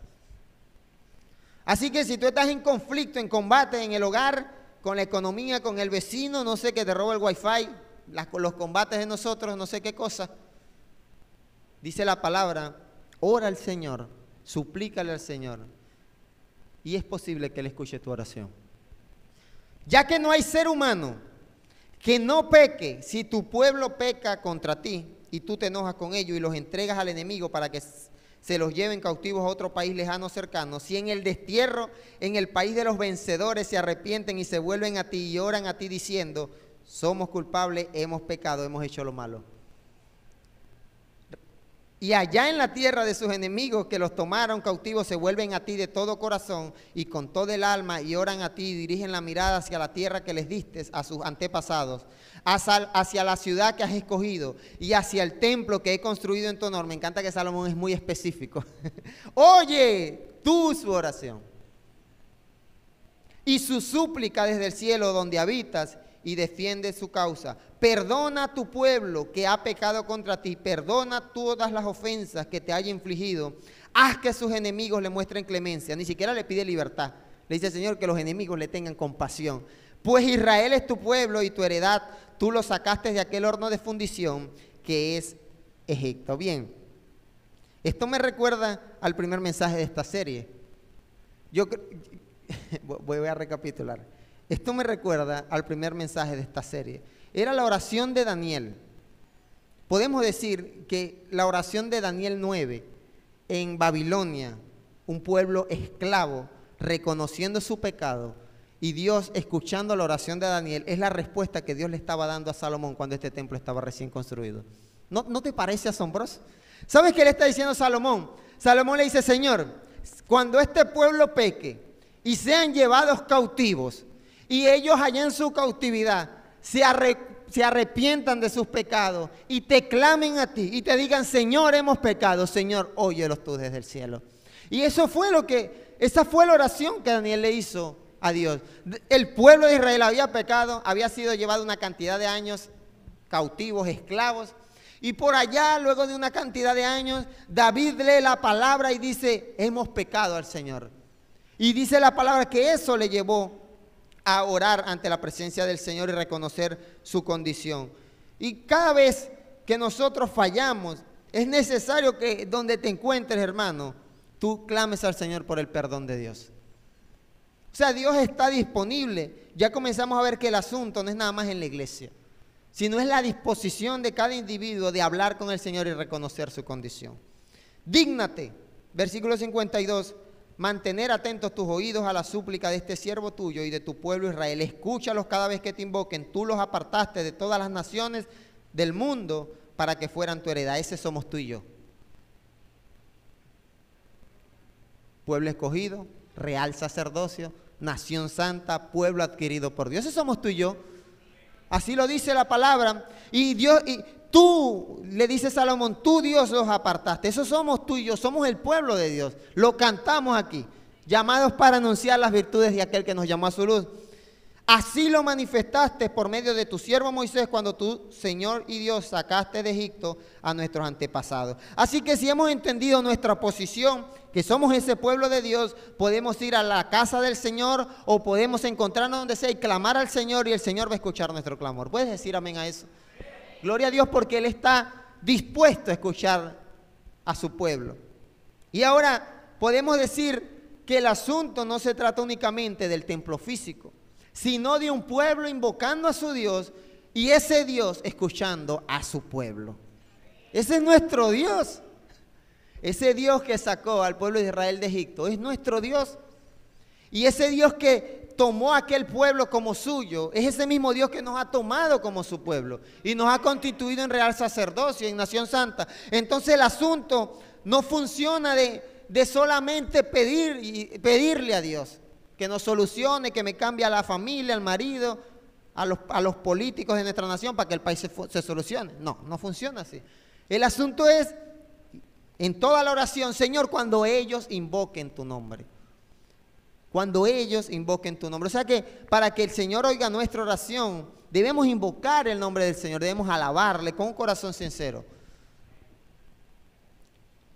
Así que si tú estás en conflicto, en combate en el hogar, con la economía, con el vecino, no sé, que te roba el wifi, los combates de nosotros, no sé qué cosa, dice la palabra, ora al Señor, suplícale al Señor, y es posible que Él escuche tu oración. Ya que no hay ser humano que no peque, si tu pueblo peca contra ti y tú te enojas con ellos y los entregas al enemigo para que se los lleven cautivos a otro país lejano o cercano, si en el destierro, en el país de los vencedores se arrepienten y se vuelven a ti y oran a ti diciendo, somos culpables, hemos pecado, hemos hecho lo malo. Y allá en la tierra de sus enemigos que los tomaron cautivos se vuelven a ti de todo corazón y con todo el alma y oran a ti y dirigen la mirada hacia la tierra que les diste a sus antepasados, hacia la ciudad que has escogido y hacia el templo que he construido en tu honor. Me encanta que Salomón es muy específico. Oye tú su oración y su súplica desde el cielo donde habitas y defiende su causa. Perdona a tu pueblo que ha pecado contra ti. Perdona todas las ofensas que te haya infligido. Haz que sus enemigos le muestren clemencia. Ni siquiera le pide libertad. Le dice, Señor, que los enemigos le tengan compasión. Pues Israel es tu pueblo y tu heredad, tú lo sacaste de aquel horno de fundición que es Egipto. Bien, esto me recuerda al primer mensaje de esta serie. Voy a recapitular. Esto me recuerda al primer mensaje de esta serie. Era la oración de Daniel. Podemos decir que la oración de Daniel 9 en Babilonia, un pueblo esclavo, reconociendo su pecado, y Dios escuchando la oración de Daniel, es la respuesta que Dios le estaba dando a Salomón cuando este templo estaba recién construido. ¿No te parece asombroso? ¿Sabes qué le está diciendo Salomón? Salomón le dice, Señor, cuando este pueblo peque y sean llevados cautivos, y ellos allá en su cautividad se arrepientan de sus pecados y te clamen a ti y te digan, Señor, hemos pecado, Señor, óyelos tú desde el cielo. Y esa fue la oración que Daniel le hizo a Dios. El pueblo de Israel había pecado, había sido llevado una cantidad de años cautivos, esclavos, y por allá, luego de una cantidad de años, David lee la palabra y dice, hemos pecado al Señor. Y dice la palabra que eso le llevó a orar ante la presencia del Señor y reconocer su condición. Y cada vez que nosotros fallamos, es necesario que donde te encuentres, hermano, tú clames al Señor por el perdón de Dios. O sea, Dios está disponible. Ya comenzamos a ver que el asunto no es nada más en la iglesia, sino es la disposición de cada individuo de hablar con el Señor y reconocer su condición. Dígnate, versículo 52, mantener atentos tus oídos a la súplica de este siervo tuyo y de tu pueblo Israel. Escúchalos cada vez que te invoquen. Tú los apartaste de todas las naciones del mundo para que fueran tu heredad. Ese somos tú y yo. Pueblo escogido, real sacerdocio, nación santa, pueblo adquirido por Dios. Ese somos tú y yo. Así lo dice la palabra. Y tú, le dice Salomón, tú Dios los apartaste. Eso somos tú y yo, somos el pueblo de Dios. Lo cantamos aquí, llamados para anunciar las virtudes de aquel que nos llamó a su luz. Así lo manifestaste por medio de tu siervo Moisés cuando tú, Señor y Dios, sacaste de Egipto a nuestros antepasados. Así que si hemos entendido nuestra posición, que somos ese pueblo de Dios, podemos ir a la casa del Señor o podemos encontrarnos donde sea y clamar al Señor y el Señor va a escuchar nuestro clamor. ¿Puedes decir amén a eso? Gloria a Dios porque Él está dispuesto a escuchar a su pueblo. Y ahora podemos decir que el asunto no se trata únicamente del templo físico, sino de un pueblo invocando a su Dios y ese Dios escuchando a su pueblo. Ese es nuestro Dios. Ese Dios que sacó al pueblo de Israel de Egipto es nuestro Dios. Y ese Dios que tomó a aquel pueblo como suyo es ese mismo Dios que nos ha tomado como su pueblo y nos ha constituido en real sacerdocio, en nación santa. Entonces el asunto no funciona de solamente pedirle a Dios que nos solucione, que me cambie a la familia, al marido, a los políticos de nuestra nación para que el país se solucione. No funciona así. El asunto es, en toda la oración, Señor, cuando ellos invoquen tu nombre. Cuando ellos invoquen tu nombre. O sea que para que el Señor oiga nuestra oración, debemos invocar el nombre del Señor, debemos alabarle con un corazón sincero.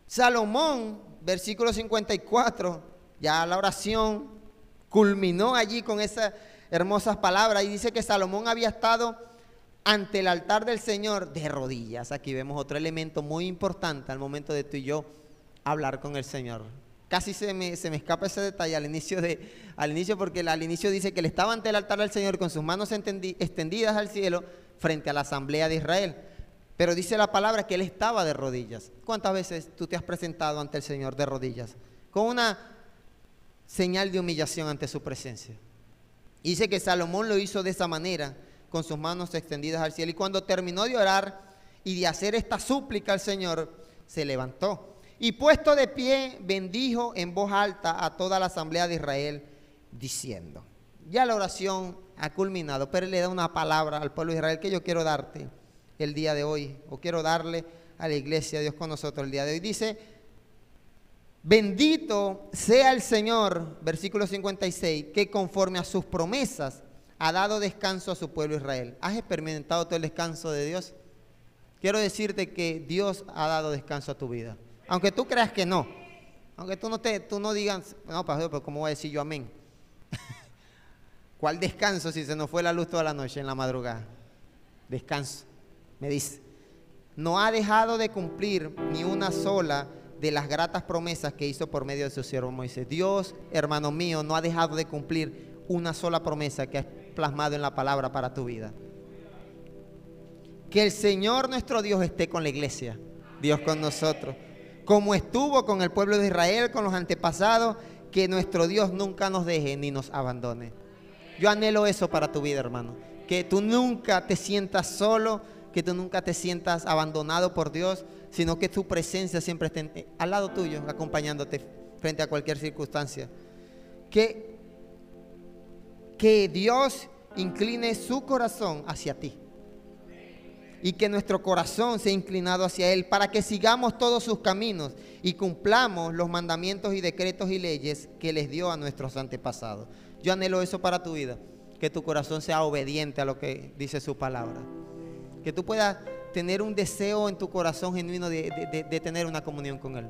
Salomón, versículo 54, ya la oración culminó allí con esas hermosas palabras y dice que Salomón había estado ante el altar del Señor de rodillas. Aquí vemos otro elemento muy importante al momento de tú y yo hablar con el Señor. Casi se me escapa ese detalle al inicio porque al inicio dice que él estaba ante el altar del Señor con sus manos extendidas al cielo frente a la asamblea de Israel. Pero dice la palabra que él estaba de rodillas. ¿Cuántas veces tú te has presentado ante el Señor de rodillas? Con una señal de humillación ante su presencia. Y dice que Salomón lo hizo de esa manera, con sus manos extendidas al cielo. Y cuando terminó de orar y de hacer esta súplica al Señor, se levantó. Y puesto de pie, bendijo en voz alta a toda la asamblea de Israel, diciendo. Ya la oración ha culminado, pero él le da una palabra al pueblo de Israel que yo quiero darte el día de hoy, o quiero darle a la iglesia de Dios con nosotros el día de hoy. Dice, bendito sea el Señor, versículo 56, que conforme a sus promesas ha dado descanso a su pueblo Israel. ¿Has experimentado todo el descanso de Dios? Quiero decirte que Dios ha dado descanso a tu vida. Aunque tú creas que no. Aunque tú no digas, no, pastor, pero ¿cómo voy a decir yo amén? ¿Cuál descanso si se nos fue la luz toda la noche en la madrugada? Descanso, me dice. No ha dejado de cumplir ni una sola de las gratas promesas que hizo por medio de su siervo Moisés. Dios, hermano mío, no ha dejado de cumplir una sola promesa que ha plasmado en la palabra para tu vida. Que el Señor nuestro Dios esté con la iglesia, Dios con nosotros, como estuvo con el pueblo de Israel, con los antepasados, que nuestro Dios nunca nos deje ni nos abandone. Yo anhelo eso para tu vida, hermano, que tú nunca te sientas solo, que tú nunca te sientas abandonado por Dios, sino que tu presencia siempre esté al lado tuyo, acompañándote frente a cualquier circunstancia. Que Dios incline su corazón hacia ti y que nuestro corazón sea inclinado hacia Él, para que sigamos todos sus caminos y cumplamos los mandamientos y decretos y leyes que les dio a nuestros antepasados. Yo anhelo eso para tu vida, que tu corazón sea obediente a lo que dice su palabra, que tú puedas tener un deseo en tu corazón genuino de tener una comunión con Él,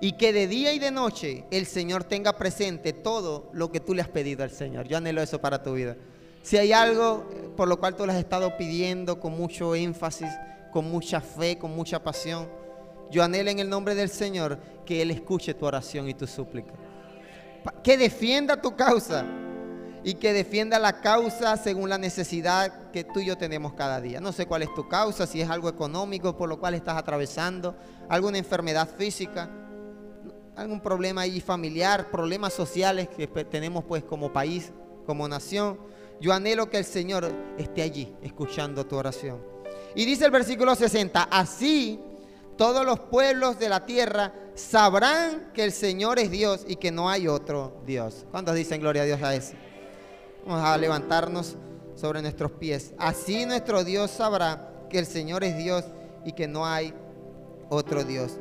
y que de día y de noche el Señor tenga presente todo lo que tú le has pedido al Señor. Yo anhelo eso para tu vida. Si hay algo por lo cual tú le has estado pidiendo con mucho énfasis, con mucha fe, con mucha pasión, yo anhelo en el nombre del Señor que Él escuche tu oración y tu súplica, que defienda tu causa y que defienda la causa según la necesidad que tú y yo tenemos cada día. No sé cuál es tu causa, si es algo económico por lo cual estás atravesando, alguna enfermedad física, algún problema ahí familiar, problemas sociales que tenemos pues como país, como nación. Yo anhelo que el Señor esté allí escuchando tu oración. Y dice el versículo 60, así todos los pueblos de la tierra sabrán que el Señor es Dios y que no hay otro Dios. ¿Cuántos dicen gloria a Dios a eso? Vamos a levantarnos sobre nuestros pies. Así nuestro Dios sabrá que el Señor es Dios y que no hay otro Dios.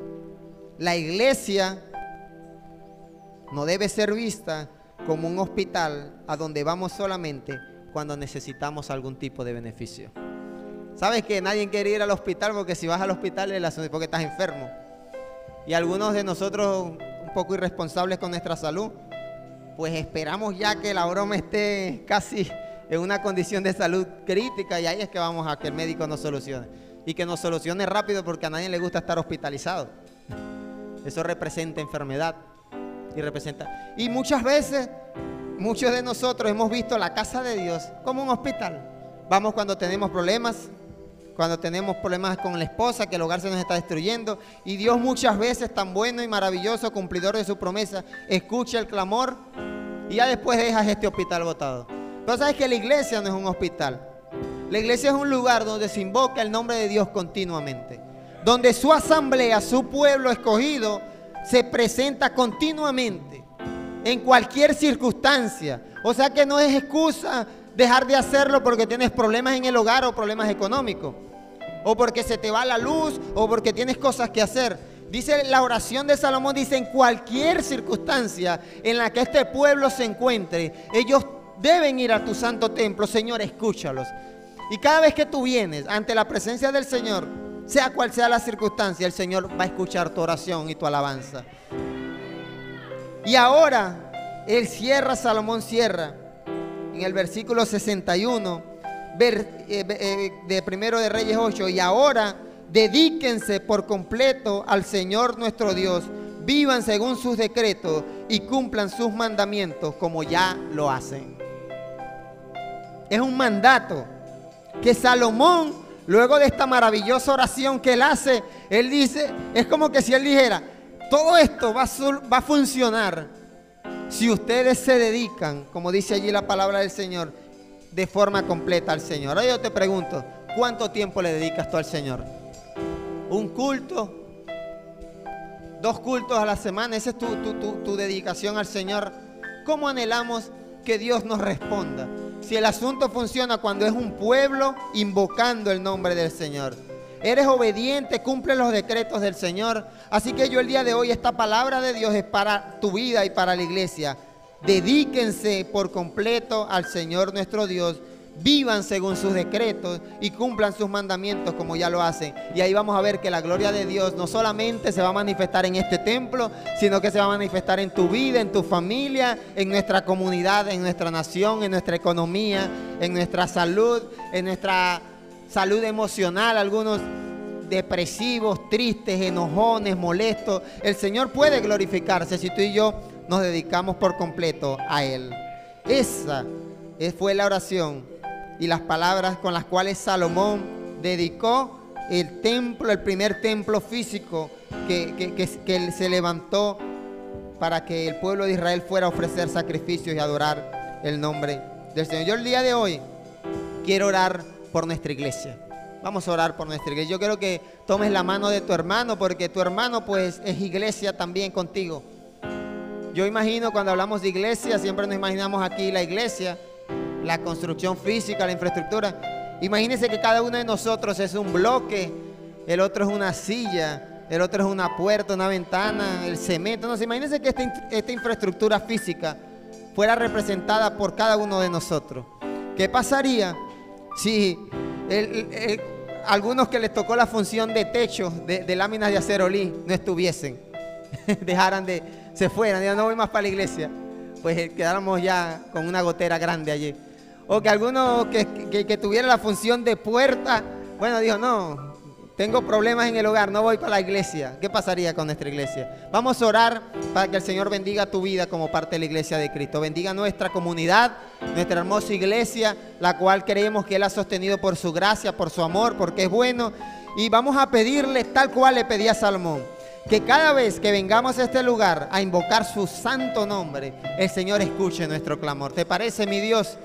La iglesia no debe ser vista como un hospital a donde vamos solamente cuando necesitamos algún tipo de beneficio. ¿Sabes que nadie quiere ir al hospital? Porque si vas al hospital es porque estás enfermo. Y algunos de nosotros, un poco irresponsables con nuestra salud, pues esperamos ya que la broma esté casi en una condición de salud crítica, y ahí es que vamos a que el médico nos solucione. Y que nos solucione rápido, porque a nadie le gusta estar hospitalizado. Eso representa enfermedad. Y muchas veces, muchos de nosotros hemos visto la casa de Dios como un hospital. Vamos cuando tenemos problemas con la esposa, que el hogar se nos está destruyendo, y Dios muchas veces, tan bueno y maravilloso, cumplidor de su promesa, escucha el clamor y ya después dejas este hospital botado. Pero sabes que la iglesia no es un hospital. La iglesia es un lugar donde se invoca el nombre de Dios continuamente, donde su asamblea, su pueblo escogido, se presenta continuamente en cualquier circunstancia. O sea que no es excusa dejar de hacerlo porque tienes problemas en el hogar o problemas económicos, o porque se te va la luz, o porque tienes cosas que hacer. Dice la oración de Salomón, dice: en cualquier circunstancia en la que este pueblo se encuentre, ellos deben ir a tu santo templo. Señor, escúchalos. Y cada vez que tú vienes ante la presencia del Señor, sea cual sea la circunstancia, el Señor va a escuchar tu oración y tu alabanza. Y ahora, Salomón cierra en el versículo 61 de Primero de Reyes 8. Y ahora, dedíquense por completo al Señor nuestro Dios, vivan según sus decretos y cumplan sus mandamientos como ya lo hacen. Es un mandato que Salomón, luego de esta maravillosa oración que él hace, él dice, es como que si él dijera: todo esto va a funcionar si ustedes se dedican, como dice allí la palabra del Señor, de forma completa al Señor. Ahora yo te pregunto, ¿cuánto tiempo le dedicas tú al Señor? ¿Un culto? ¿2 cultos a la semana? ¿Esa es tu dedicación al Señor? ¿Cómo anhelamos que Dios nos responda? Si el asunto funciona cuando es un pueblo invocando el nombre del Señor. Eres obediente, cumple los decretos del Señor. Así que yo el día de hoy, esta palabra de Dios es para tu vida y para la iglesia. Dedíquense por completo al Señor nuestro Dios. vivan según sus decretos y cumplan sus mandamientos como ya lo hacen. Y ahí vamos a ver que la gloria de Dios no solamente se va a manifestar en este templo, sino que se va a manifestar en tu vida, en tu familia, en nuestra comunidad, en nuestra nación, en nuestra economía, en nuestra salud, en nuestra salud emocional. Algunos depresivos, tristes, enojones, molestos. El Señor puede glorificarse si tú y yo nos dedicamos por completo a Él. Esa fue la oración y las palabras con las cuales Salomón dedicó el templo, el primer templo físico que se levantó para que el pueblo de Israel fuera a ofrecer sacrificios y adorar el nombre del Señor. Yo el día de hoy quiero orar por nuestra iglesia. Vamos a orar por nuestra iglesia. Yo quiero que tomes la mano de tu hermano, porque tu hermano pues es iglesia también contigo. Yo imagino, cuando hablamos de iglesia, siempre nos imaginamos aquí la iglesia, la construcción física, la infraestructura. Imagínense que cada uno de nosotros es un bloque, el otro es una silla, el otro es una puerta, una ventana, el cemento. No sé, imagínense que esta infraestructura física fuera representada por cada uno de nosotros. ¿Qué pasaría si algunos que les tocó la función de techo de láminas de acerolí no estuviesen? Se fueran, ya no voy más para la iglesia, pues quedáramos ya con una gotera grande allí. O que alguno que tuviera la función de puerta, bueno, dijo, no, tengo problemas en el hogar, no voy para la iglesia. ¿Qué pasaría con nuestra iglesia? Vamos a orar para que el Señor bendiga tu vida como parte de la iglesia de Cristo. Bendiga nuestra comunidad, nuestra hermosa iglesia, la cual creemos que Él ha sostenido por su gracia, por su amor, porque es bueno. Y vamos a pedirle tal cual le pedía Salomón, que cada vez que vengamos a este lugar a invocar su santo nombre, el Señor escuche nuestro clamor. ¿Te parece, mi Dios?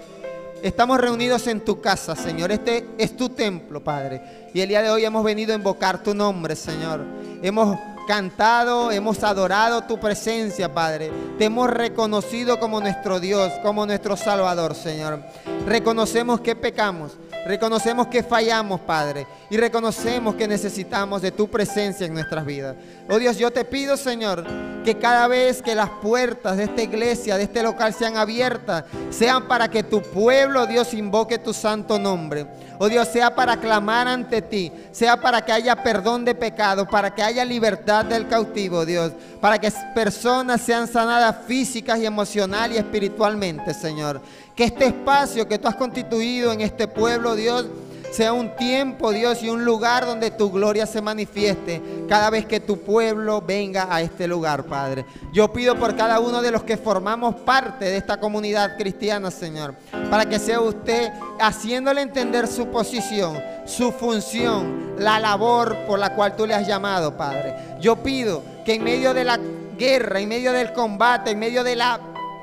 Estamos reunidos en tu casa, Señor. Este es tu templo, Padre. Y el día de hoy hemos venido a invocar tu nombre, Señor. Hemos cantado, hemos adorado tu presencia, Padre. Te hemos reconocido como nuestro Dios, como nuestro Salvador, Señor. Reconocemos que pecamos, reconocemos que fallamos, Padre, y reconocemos que necesitamos de tu presencia en nuestras vidas. Oh Dios, yo te pido, Señor, que cada vez que las puertas de esta iglesia, de este local sean abiertas, sean para que tu pueblo, Dios, invoque tu santo nombre. Oh Dios, sea para clamar ante ti, sea para que haya perdón de pecado, para que haya libertad del cautivo, Dios, para que personas sean sanadas físicas y emocional y espiritualmente, Señor. Que este espacio que tú has constituido en este pueblo, Dios, sea un tiempo, Dios, y un lugar donde tu gloria se manifieste cada vez que tu pueblo venga a este lugar, Padre. Yo pido por cada uno de los que formamos parte de esta comunidad cristiana, Señor, para que sea usted haciéndole entender su posición, su función, la labor por la cual tú le has llamado, Padre. Yo pido que en medio de la guerra, en medio del combate, en medio de la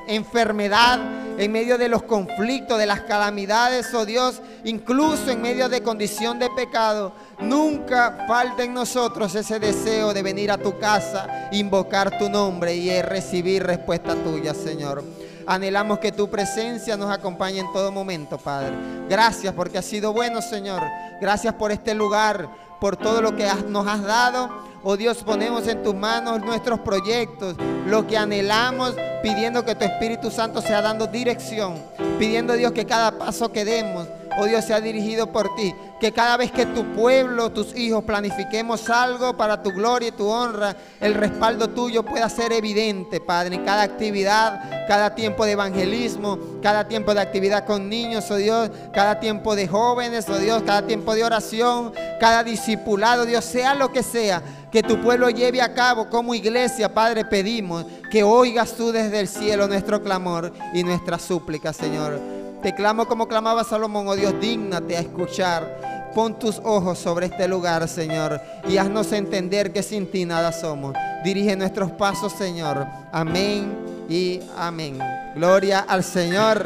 enfermedad, en medio de los conflictos, de las calamidades, oh Dios, incluso en medio de condición de pecado, nunca falte en nosotros ese deseo de venir a tu casa, invocar tu nombre y recibir respuesta tuya, Señor. Anhelamos que tu presencia nos acompañe en todo momento, Padre. Gracias porque has sido bueno, Señor. Gracias por este lugar, por todo lo que nos has dado. Oh Dios, ponemos en tus manos nuestros proyectos, lo que anhelamos, pidiendo que tu Espíritu Santo sea dando dirección, pidiendo, Dios, que cada paso que demos, oh Dios, sea dirigido por ti, que cada vez que tu pueblo, tus hijos, planifiquemos algo para tu gloria y tu honra, el respaldo tuyo pueda ser evidente, Padre, en cada actividad, cada tiempo de evangelismo, cada tiempo de actividad con niños, oh Dios, cada tiempo de jóvenes, oh Dios, cada tiempo de oración, cada discipulado, Dios, sea lo que sea que tu pueblo lleve a cabo como iglesia, Padre, pedimos que oigas tú desde el cielo nuestro clamor y nuestra súplica, Señor. Te clamo como clamaba Salomón, oh Dios, dígnate a escuchar. Pon tus ojos sobre este lugar, Señor, y haznos entender que sin ti nada somos. Dirige nuestros pasos, Señor. Amén y amén. Gloria al Señor.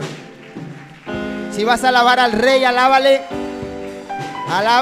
Si vas a alabar al Rey, alábale. Alaba.